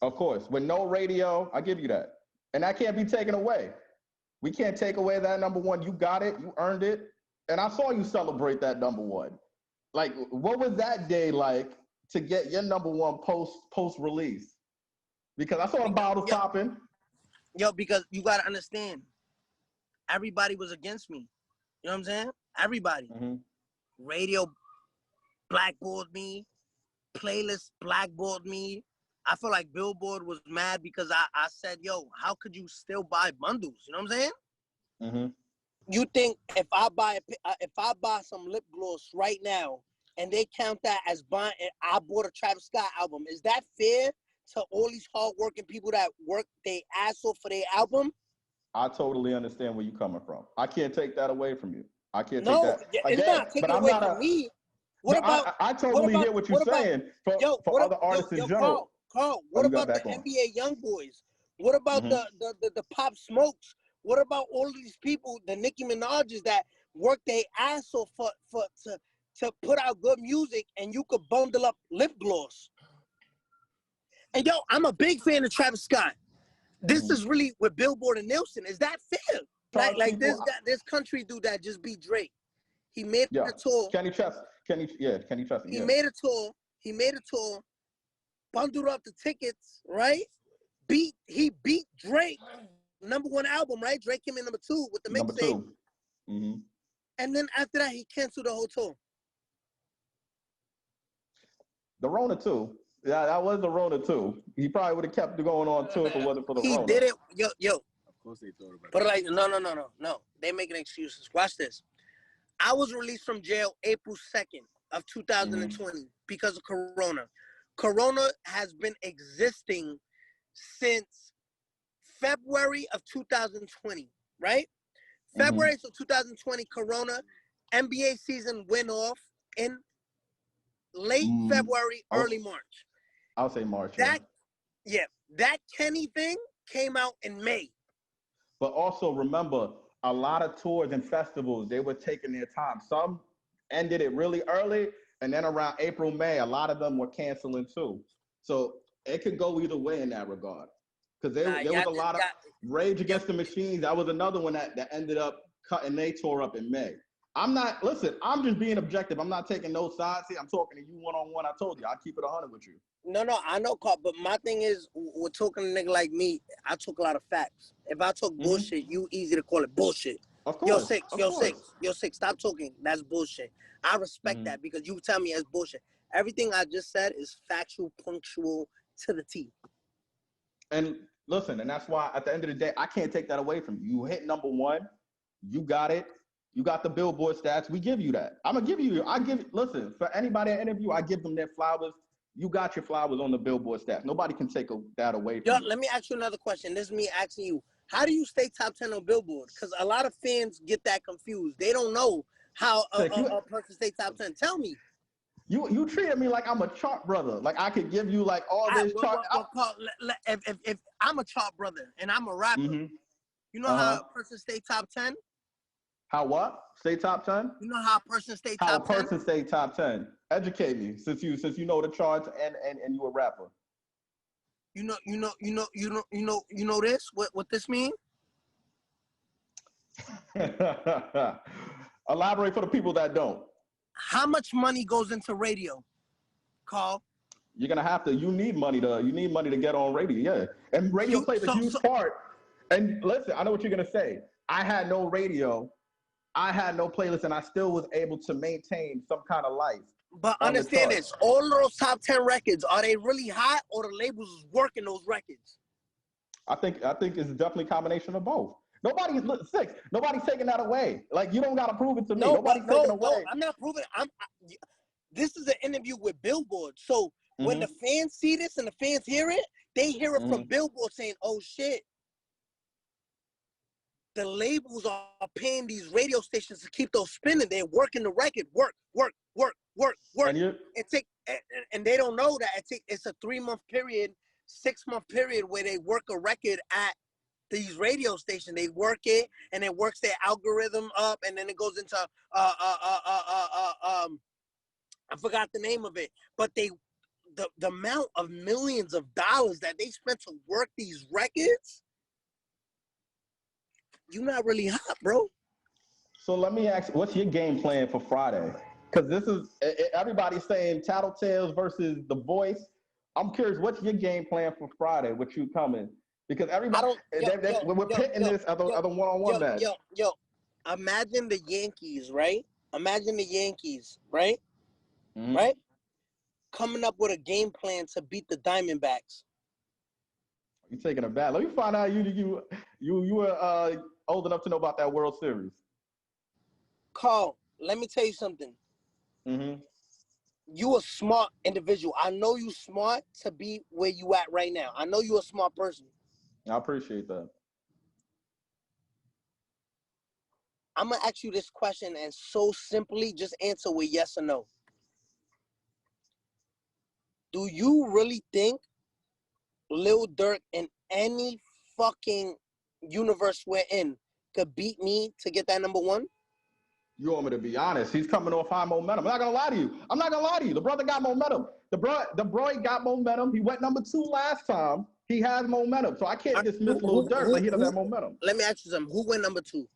[SPEAKER 2] Of course. With no radio, I give you that. And that can't be taken away. We can't take away that number one. You got it. You earned it. And I saw you celebrate that number one. Like, what was that day like to get your number one post release? Because I saw the bottles popping.
[SPEAKER 1] Yo, because you got to understand, everybody was against me. You know what I'm saying? Everybody.
[SPEAKER 2] Mm-hmm.
[SPEAKER 1] Radio blackballed me. Playlist blackballed me. I feel like Billboard was mad because I said, yo, how could you still buy bundles? You know what I'm saying?
[SPEAKER 2] Mm-hmm.
[SPEAKER 1] You think if I buy some lip gloss right now and they count that as buying, I bought a Travis Scott album, is that fair to all these hardworking people that work their ass off for their album.
[SPEAKER 2] I totally understand where you're coming from. I can't take that away from you. I can't take
[SPEAKER 1] No,
[SPEAKER 2] that.
[SPEAKER 1] it's
[SPEAKER 2] Again,
[SPEAKER 1] not taken
[SPEAKER 2] but I'm
[SPEAKER 1] away
[SPEAKER 2] not
[SPEAKER 1] from me. What
[SPEAKER 2] but
[SPEAKER 1] about?
[SPEAKER 2] I totally hear what you're saying for other artists in general.
[SPEAKER 1] Carl,
[SPEAKER 2] Oh,
[SPEAKER 1] what
[SPEAKER 2] you got
[SPEAKER 1] about the
[SPEAKER 2] back on.
[SPEAKER 1] NBA young boys? What about the Pop Smokes? What about all of these people, the Nicki Minaj's that work their ass off to put out good music, and you could bundle up lip gloss? And yo, I'm a big fan of Travis Scott. This is really with Billboard and Nielsen. Is that fair? Like this country dude that just beat Drake. He made a tour.
[SPEAKER 2] Kenny Chesney.
[SPEAKER 1] He made a tour. He made a tour. Bundled up the tickets, right? He beat Drake, #1 album, right? Drake came in #2 with the mixtape. And then after that, he canceled the whole tour.
[SPEAKER 2] The Rona too. Yeah, that was the Rona too. He probably would have kept going on too if it wasn't for the Rona.
[SPEAKER 1] He did it. Yo.
[SPEAKER 3] Of course they thought about it.
[SPEAKER 1] But like, no. They making excuses. Watch this. I was released from jail April 2nd of 2020 because of Corona. Corona has been existing since February of 2020, right? February of 2020, Corona, NBA season went off in late February, early March.
[SPEAKER 2] I'll say March.
[SPEAKER 1] That Kenny thing came out in May.
[SPEAKER 2] But also remember, a lot of tours and festivals, they were taking their time. Some ended it really early, and then around April, May, a lot of them were canceling too. So it could go either way in that regard. Because there was a lot of Rage Against the Machines. That was another one that ended up cutting their tour up in May. I'm just being objective. I'm not taking no sides here. I'm talking to you one-on-one. I told you, I'll keep it 100 with you.
[SPEAKER 1] No, I know, Carl, but my thing is, we're talking to a nigga like me. I talk a lot of facts. If I talk bullshit, you easy to call it bullshit.
[SPEAKER 2] Of course.
[SPEAKER 1] Yo, six, stop talking. That's bullshit. I respect that because you tell me it's bullshit. Everything I just said is factual, punctual, to the T.
[SPEAKER 2] And listen, and that's why at the end of the day, I can't take that away from you. You hit #1. You got it. You got the Billboard stats. We give you that. Listen, for anybody I interview, I give them their flowers. You got your flowers on the Billboard stats. Nobody can take that away from you.
[SPEAKER 1] Let me ask you another question. This is me asking you. How do you stay top 10 on Billboard? Because a lot of fans get that confused. They don't know how a person stay top 10. Tell me.
[SPEAKER 2] You treated me like I'm a chart brother. Like I could give you like all this chart.
[SPEAKER 1] If I'm a chart brother and I'm a rapper, you know how a person stay top 10?
[SPEAKER 2] How what? Stay top 10?
[SPEAKER 1] You know how a person stay top 10?
[SPEAKER 2] How a person stay top 10? Educate me, since you know the charts and you a rapper.
[SPEAKER 1] You know this? What this mean?
[SPEAKER 2] Elaborate for the people that don't.
[SPEAKER 1] How much money goes into radio, Carl?
[SPEAKER 2] You're gonna have to. You need money to get on radio, yeah. And radio plays a huge part. And listen, I know what you're gonna say. I had no radio, I had no playlist, and I still was able to maintain some kind of life.
[SPEAKER 1] But understand this: all of those top 10 records, are they really hot, or the labels is working those records?
[SPEAKER 2] I think it's definitely a combination of both. Nobody's taking that away. Like, you don't gotta prove it to me. Nobody's taking it away.
[SPEAKER 1] No, I'm not proving it. This is an interview with Billboard. So when the fans see this and the fans hear it, they hear it from Billboard saying, "Oh shit, the labels are paying these radio stations to keep those spinning. They're working the record, work." And they don't know that it's a 3-month period, 6-month period where they work a record at these radio stations. They work it, and it works their algorithm up, and then it goes into I forgot the name of it, but the amount of millions of dollars that they spent to work these records, you're not really hot, bro.
[SPEAKER 2] So let me ask, what's your game plan for Friday? Because this is, everybody's saying Tattletales versus The Voice. I'm curious, what's your game plan for Friday with you coming? Because everybody, we're pitting this other one-on-one match.
[SPEAKER 1] Yo, imagine the Yankees, right? Right? Right? Coming up with a game plan to beat the Diamondbacks.
[SPEAKER 2] You're taking a bat. Let me find out you were old enough to know about that World Series.
[SPEAKER 1] Carl, let me tell you something. you a smart individual. I know you smart to be where you at right now. I know you a smart person.
[SPEAKER 2] I appreciate that.
[SPEAKER 1] I'm gonna ask you this question and so simply just answer with yes or no. Do you really think Lil Durk in any fucking universe we're in could beat me to get that number one?
[SPEAKER 2] You want me to be honest? He's coming off high momentum. I'm not gonna lie to you. I'm not gonna lie to you. The brother got momentum. The bro got momentum. He went number 2 last time. He has momentum. So I can't dismiss Lil Durk like he doesn't have momentum.
[SPEAKER 1] Let me ask you something. Who went number 2?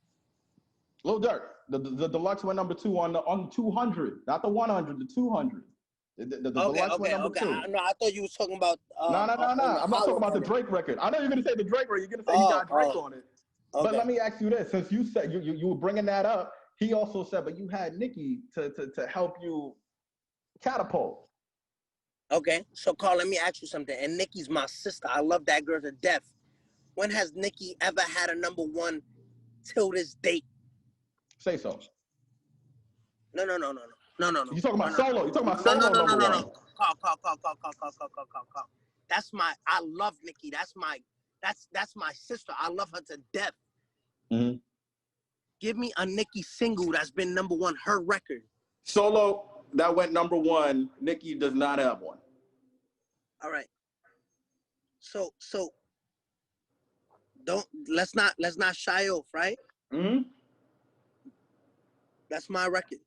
[SPEAKER 2] Lil Durk. The deluxe went number 2 on 200, not the 100, the 200. The deluxe went number 2.
[SPEAKER 1] No, I thought you was talking about.
[SPEAKER 2] No. I'm not talking about the Drake record. I know you're gonna say the Drake record. You're gonna say he got Drake on it. Okay. But let me ask you this: since you said you were bringing that up, he also said, but you had Nicki to help you catapult.
[SPEAKER 1] Okay, so Carl, let me ask you something. And Nicki's my sister. I love that girl to death. When has Nicki ever had a number one till this date?
[SPEAKER 2] Say so.
[SPEAKER 1] No.
[SPEAKER 2] You talking about solo? You talking about solo?
[SPEAKER 1] No. Carl. I love Nicki. That's my sister. I love her to death.
[SPEAKER 2] Mm-hmm.
[SPEAKER 1] Give me a Nicki single that's been number one, her record.
[SPEAKER 2] Solo that went number 1. Nicki does not have one.
[SPEAKER 1] All right. So let's not shy off, right?
[SPEAKER 2] Mm-hmm.
[SPEAKER 1] That's my record.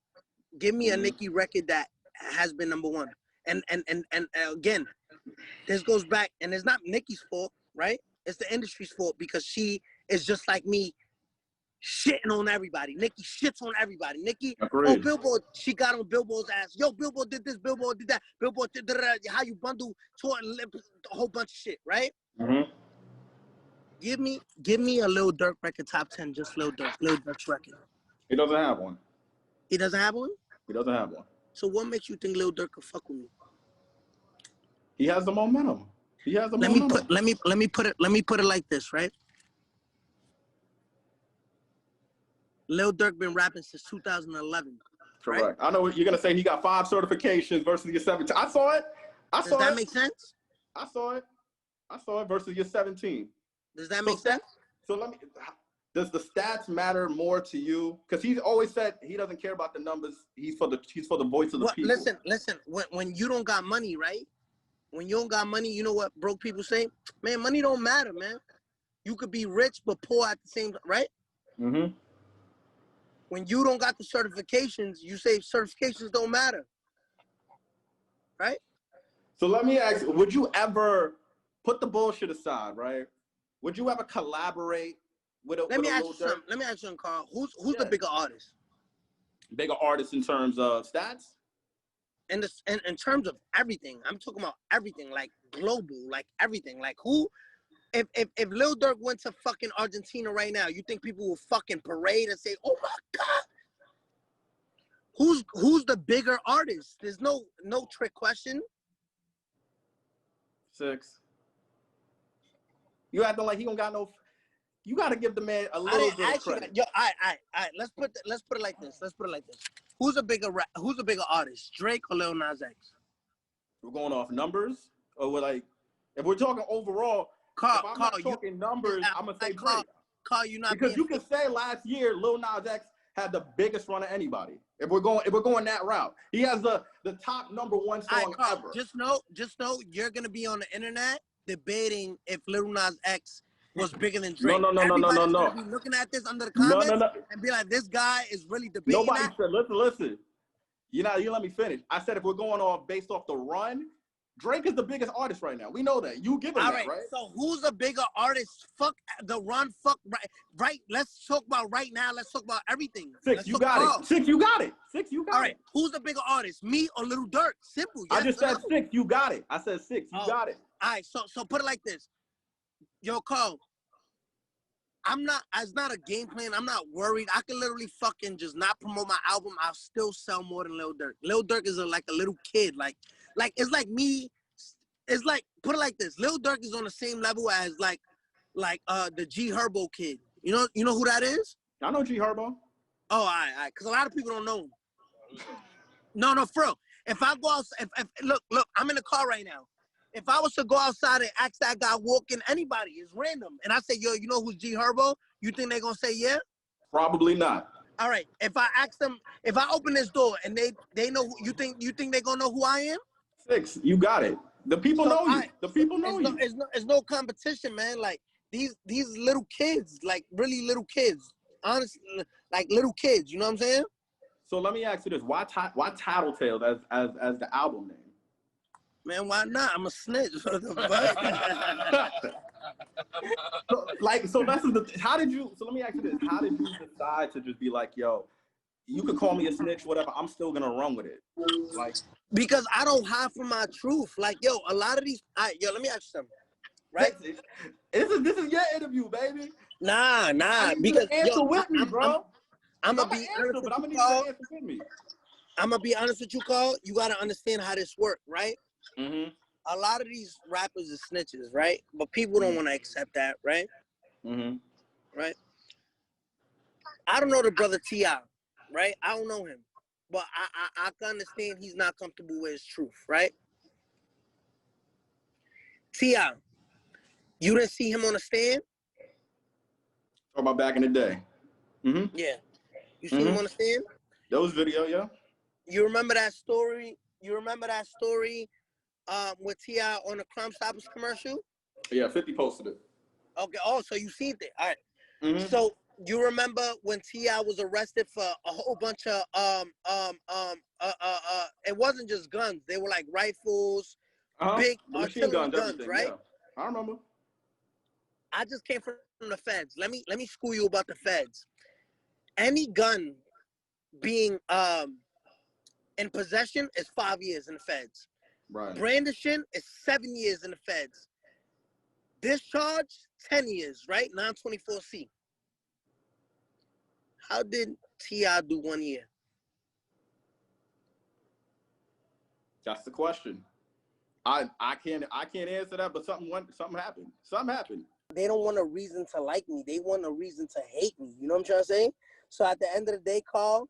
[SPEAKER 1] Give me a Nicki record that has been number one. And again, this goes back, and it's not Nicki's fault, right? It's the industry's fault because she is just like me, shitting on everybody. Nicki shits on everybody. Nicki, oh, Billboard, she got on Billboard's ass. Yo, Billboard did this, Billboard did that. Billboard did how you bundle, tore and lip, a whole bunch of shit, right?
[SPEAKER 2] Mm-hmm.
[SPEAKER 1] Give me a Lil Durk record, top 10, just Lil Durk's record.
[SPEAKER 2] He doesn't have one.
[SPEAKER 1] He doesn't have one?
[SPEAKER 2] He doesn't have one.
[SPEAKER 1] So what makes you think Lil Durk could fuck with me?
[SPEAKER 2] He has the momentum. He has the momentum.
[SPEAKER 1] Let me put it like this, right? Lil Durk been rapping since 2011.
[SPEAKER 2] Correct.
[SPEAKER 1] Right?
[SPEAKER 2] I know you're gonna say he got 5 certifications versus your 17. I saw it.
[SPEAKER 1] Does that make sense?
[SPEAKER 2] I saw it versus your 17.
[SPEAKER 1] Does that make sense?
[SPEAKER 2] So does the stats matter more to you? Because he's always said he doesn't care about the numbers. He's for the voice of the people.
[SPEAKER 1] Listen. When you don't got money, right? When you don't got money, you know what broke people say? Man, money don't matter, man. You could be rich but poor at the same time, right?
[SPEAKER 2] Mm-hmm.
[SPEAKER 1] When you don't got the certifications, you say certifications don't matter, right?
[SPEAKER 2] So let me ask, would you ever put the bullshit aside, right? Would you ever collaborate with a
[SPEAKER 1] Let me ask you something, Carl. Who's the bigger artist?
[SPEAKER 2] Bigger artist in terms of stats?
[SPEAKER 1] In terms of everything. I'm talking about everything, like global, like everything. Like who? If Lil Durk went to fucking Argentina right now, you think people will fucking parade and say, "Oh my God"? Who's the bigger artist? There's no trick question.
[SPEAKER 2] 6. You acting like he don't got no. You got to give the man a little bit of credit.
[SPEAKER 1] Yo, all right. Let's put it like this. Who's a bigger artist, Drake or Lil Nas X?
[SPEAKER 2] We're going off numbers, or we're like, if we're talking overall.
[SPEAKER 1] Carl,
[SPEAKER 2] if I'm not talking numbers, I'm gonna say Drake.
[SPEAKER 1] Carl, you not
[SPEAKER 2] because you can say last year Lil Nas X had the biggest run of anybody. If we're going that route, he has the top number 1 song
[SPEAKER 1] Carl,
[SPEAKER 2] ever.
[SPEAKER 1] Just know you're gonna be on the internet debating if Lil Nas X was bigger than Drake.
[SPEAKER 2] No.
[SPEAKER 1] Everybody's gonna be looking at this under the comments and be like, this guy is really debating.
[SPEAKER 2] Nobody said. Listen. You let me finish. I said if we're going off based off the run. Drake is the biggest artist right now. We know that. You give him that, right?
[SPEAKER 1] So who's a bigger artist? Fuck the run. Fuck right. Let's talk about right now. Let's talk about everything.
[SPEAKER 2] 6, you got it. 6, you got it. 6, you got it.
[SPEAKER 1] All right. Who's the bigger artist? Me or Lil Durk? Simple. Yes,
[SPEAKER 2] I just said 6. You got it. I said 6. You got it.
[SPEAKER 1] All right. So put it like this. Yo, Carl. It's not a game plan. I'm not worried. I can literally fucking just not promote my album. I'll still sell more than Lil Durk. Lil Durk is like a little kid. Like it's like me. It's like, put it like this. Lil Durk is on the same level as like the G Herbo kid. You know who that is?
[SPEAKER 2] I know G Herbo.
[SPEAKER 1] Oh, all right. Because a lot of people don't know him. No, for real. If I go out, if look, I'm in the car right now. If I was to go outside and ask that guy walking, anybody, it's random, and I say, yo, you know who's G Herbo? You think they're gonna say yeah?
[SPEAKER 2] Probably not.
[SPEAKER 1] All right. If I ask them, if I open this door and they know, you think they're gonna know who I am?
[SPEAKER 2] 6, you got it. The people
[SPEAKER 1] So
[SPEAKER 2] know you. The people know you.
[SPEAKER 1] It's no competition, man. Like these little kids, like really little kids, honestly, like little kids. You know what I'm saying?
[SPEAKER 2] So let me ask you this: Why Tattletales as the album name?
[SPEAKER 1] Man, why not? I'm a snitch. What the fuck?
[SPEAKER 2] So that's how did you? So let me ask you this: How did you decide to just be like, yo, you could call me a snitch, whatever. I'm still gonna run with it. Like,
[SPEAKER 1] because I don't hide from my truth. Like, yo, a lot of these. Yo, let me ask you something. Right?
[SPEAKER 2] This is your interview, baby.
[SPEAKER 1] Nah. Because
[SPEAKER 2] answer with me, bro.
[SPEAKER 1] I'm gonna be honest with you, Carl. I'm gonna be honest with you, Carl. You gotta understand how this works, right?
[SPEAKER 2] Mm-hmm.
[SPEAKER 1] A lot of these rappers are snitches, right? But people don't want to accept that, right?
[SPEAKER 2] Mm-hmm.
[SPEAKER 1] Right? I don't know the brother T.I., right? I don't know him. But I can understand he's not comfortable with his truth, right? T.I., you didn't see him on the stand?
[SPEAKER 2] Talk about back in the day. Mm-hmm.
[SPEAKER 1] Yeah. You seen him on the stand?
[SPEAKER 2] Those video, yeah.
[SPEAKER 1] You remember that story? With T.I. on the Crime Stoppers commercial?
[SPEAKER 2] Yeah, 50 posted it.
[SPEAKER 1] Okay. Oh, so you seen it. All right.
[SPEAKER 2] Mm-hmm.
[SPEAKER 1] So you remember when T.I. was arrested for a whole bunch of it wasn't just guns. They were like rifles, big
[SPEAKER 2] machine guns,
[SPEAKER 1] right?
[SPEAKER 2] Yeah. I remember.
[SPEAKER 1] I just came from the feds. Let me school you about the feds. Any gun being in possession is 5 years in the feds.
[SPEAKER 2] Right.
[SPEAKER 1] Brandishing is 7 years in the feds. Discharge, 10 years, right? 924C. How did T.I. do 1 year?
[SPEAKER 2] That's the question. I can't answer that, but something happened. Something happened.
[SPEAKER 1] They don't want a reason to like me. They want a reason to hate me. You know what I'm trying to say? So at the end of the day, Carl,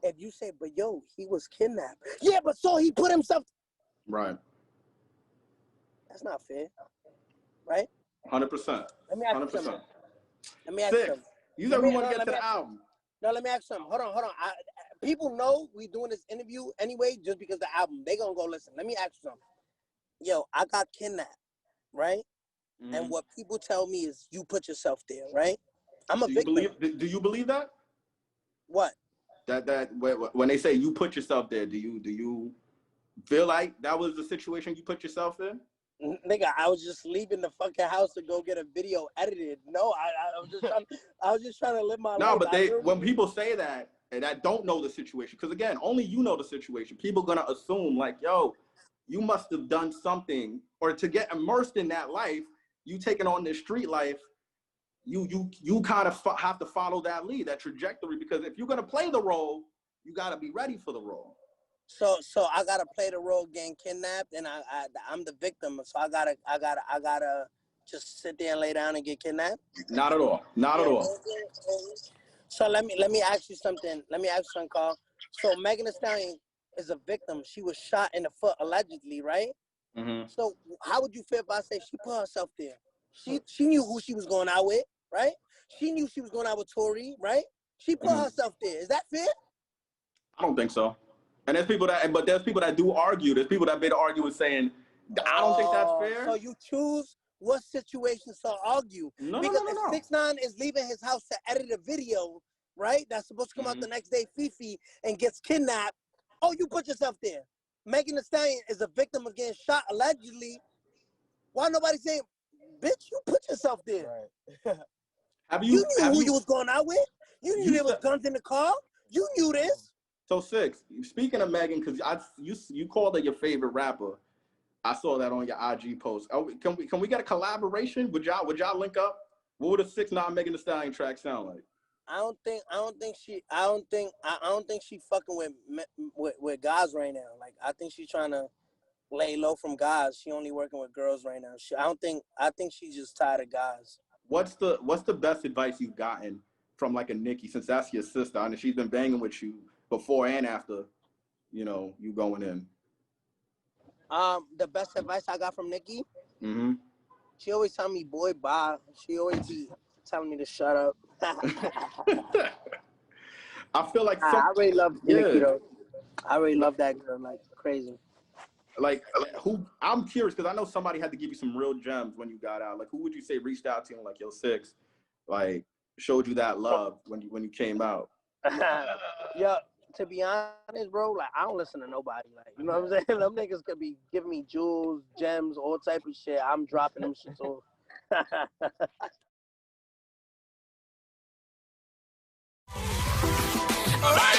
[SPEAKER 1] if you say, but yo, he was kidnapped. Yeah, but so he put himself.
[SPEAKER 2] Right.
[SPEAKER 1] That's not fair. Right?
[SPEAKER 2] 100%.
[SPEAKER 1] Let me ask you something. Let me ask you something.
[SPEAKER 2] You said we want to get to the album.
[SPEAKER 1] No, let me ask you something. Hold on. People know we doing this interview anyway just because the album. They gonna go listen. Let me ask you something. Yo, I got kidnapped, right? Mm-hmm. And what people tell me is you put yourself there, right? I'm a victim.
[SPEAKER 2] Do you believe that?
[SPEAKER 1] What?
[SPEAKER 2] That when they say you put yourself there, do you feel like that was the situation you put yourself in?
[SPEAKER 1] Nigga, I was just leaving the fucking house to go get a video edited. No, I was just trying to live my life.
[SPEAKER 2] No, but when people say that and that don't know the situation, because again, only you know the situation. People gonna assume like, yo, you must have done something, or to get immersed in that life, you taking on this street life. You kind of have to follow that lead, that trajectory, because if you're gonna play the role, you gotta be ready for the role.
[SPEAKER 1] So I gotta play the role getting kidnapped, and I'm the victim. So I gotta just sit there and lay down and get kidnapped.
[SPEAKER 2] Not at all. Not at all.
[SPEAKER 1] So let me ask you something. Carl. So Megan Thee Stallion is a victim. She was shot in the foot allegedly, right? Mm-hmm. So how would you feel if I say she put herself there? She knew who she was going out with, right? She knew she was going out with Tory, right? She put herself there. Is that fair?
[SPEAKER 2] I don't think so. And there's people that do argue. There's people that made an argument saying, I don't think that's fair.
[SPEAKER 1] So you choose what situations to argue. Because if 6ix9ine is leaving his house to edit a video, right? That's supposed to come out the next day, Fifi, and gets kidnapped. Oh, you put yourself there. Megan Thee Stallion is a victim of getting shot allegedly. Why nobody saying, bitch, you put yourself there? Right. You knew who you was going out with. You knew there was guns in the car. You knew this.
[SPEAKER 2] So 6, speaking of Megan, because you called her your favorite rapper. I saw that on your IG post. Can we get a collaboration? Would y'all link up? What would a 6ix9ine Megan Thee Stallion track sound like?
[SPEAKER 1] I don't think she fucking with guys right now. Like I think she's trying to lay low from guys. She only working with girls right now. I think she's just tired of guys.
[SPEAKER 2] What's the best advice you've gotten from like a Nicki, since that's your sister and she's been banging with you before and after, you going in?
[SPEAKER 1] The best advice I got from Nikki.
[SPEAKER 2] Mm-hmm.
[SPEAKER 1] She always tell me, "Boy, bye." She always be telling me to shut up.
[SPEAKER 2] I feel like
[SPEAKER 1] I really love Nikki though. I really
[SPEAKER 2] Like-
[SPEAKER 1] love that girl like crazy.
[SPEAKER 2] Like who? I'm curious because I know somebody had to give you some real gems when you got out. Like who would you say reached out to you and like, yo, Six, like showed you that love when you came out?
[SPEAKER 1] Yeah, to be honest, bro, like I don't listen to nobody. Like, you know what I'm saying? Them niggas could be giving me jewels, gems, all type of shit. I'm dropping them shit off.
[SPEAKER 3] Right.